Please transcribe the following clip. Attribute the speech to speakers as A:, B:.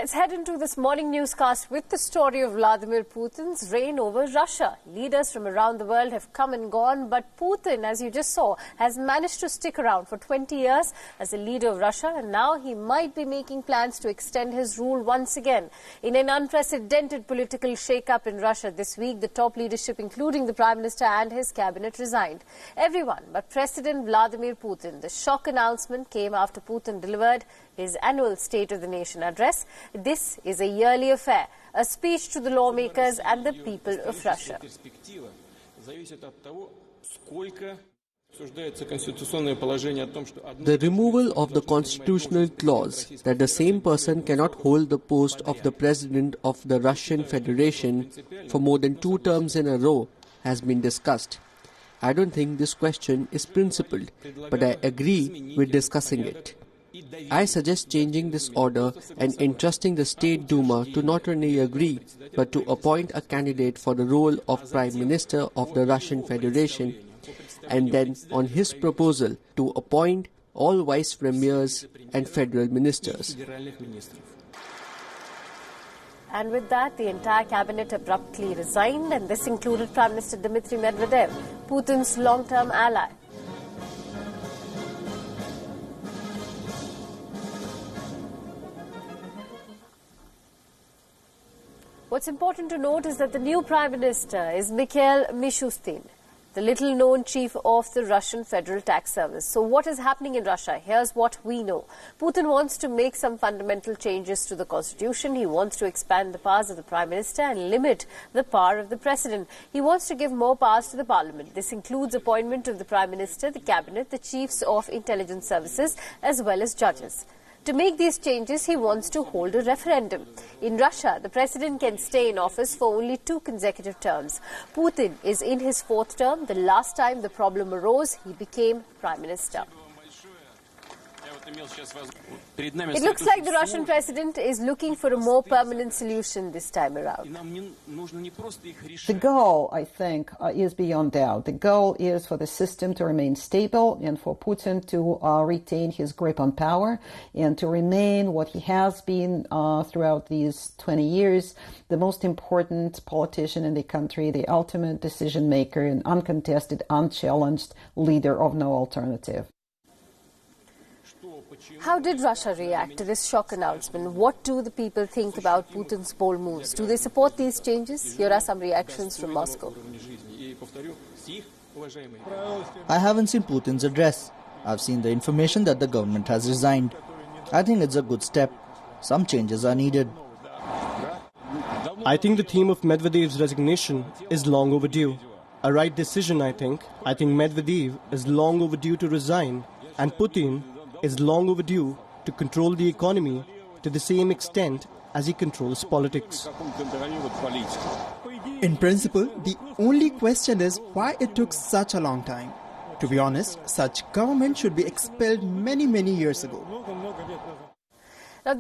A: Let's head into this morning newscast with the story of Vladimir Putin's reign over Russia. Leaders from around the world have come and gone, but Putin, as you just saw, has managed to stick around for 20 years as the leader of Russia, and now he might be making plans to extend his rule once again. In an unprecedented political shake-up in Russia this week, the top leadership, including the Prime Minister and his cabinet, resigned. Everyone but President Vladimir Putin. The shock announcement came after Putin delivered his annual State of the Nation address. This is a yearly affair, a speech to the lawmakers and the people of Russia.
B: The removal of the constitutional clause that the same person cannot hold the post of the President of the Russian Federation for more than 2 terms in a row has been discussed. I don't think this question is principled, but I agree with discussing it. I suggest changing this order and entrusting the State Duma to not only agree, but to appoint a candidate for the role of Prime Minister of the Russian Federation, and then, on his proposal, to appoint all vice premiers and federal ministers.
A: And with that, the entire cabinet abruptly resigned, and this included Prime Minister Dmitry Medvedev, Putin's long-term ally. What's important to note is that the new Prime Minister is Mikhail Mishustin, the little-known chief of the Russian Federal Tax Service. So what is happening in Russia? Here's what we know. Putin wants to make some fundamental changes to the constitution. He wants to expand the powers of the Prime Minister and limit the power of the President. He wants to give more powers to the Parliament. This includes appointment of the Prime Minister, the Cabinet, the chiefs of intelligence services, as well as judges. To make these changes, he wants to hold a referendum. In Russia, the president can stay in office for only 2 consecutive terms. Putin is in his 4th term. The last time the problem arose, he became prime minister. It looks like the Russian president is looking for a more permanent solution this time around.
C: The goal, I think, is beyond doubt. The goal is for the system to remain stable and for Putin to retain his grip on power and to remain what he has been throughout these 20 years, the most important politician in the country, the ultimate decision maker, an uncontested, unchallenged leader of no alternative.
A: How did Russia react to this shock announcement? What do the people think about Putin's bold moves? Do they support these changes? Here are some reactions from Moscow.
D: I haven't seen Putin's address. I've seen the information that the government has resigned. I think it's a good step. Some changes are needed.
E: I think the theme of Medvedev's resignation is long overdue. A right decision, I think. I think Medvedev is long overdue to resign, and Putin is long overdue to control the economy to the same extent as he controls politics.
F: In principle, the only question is why it took such a long time. To be honest, such government should be expelled many years ago.
A: Now,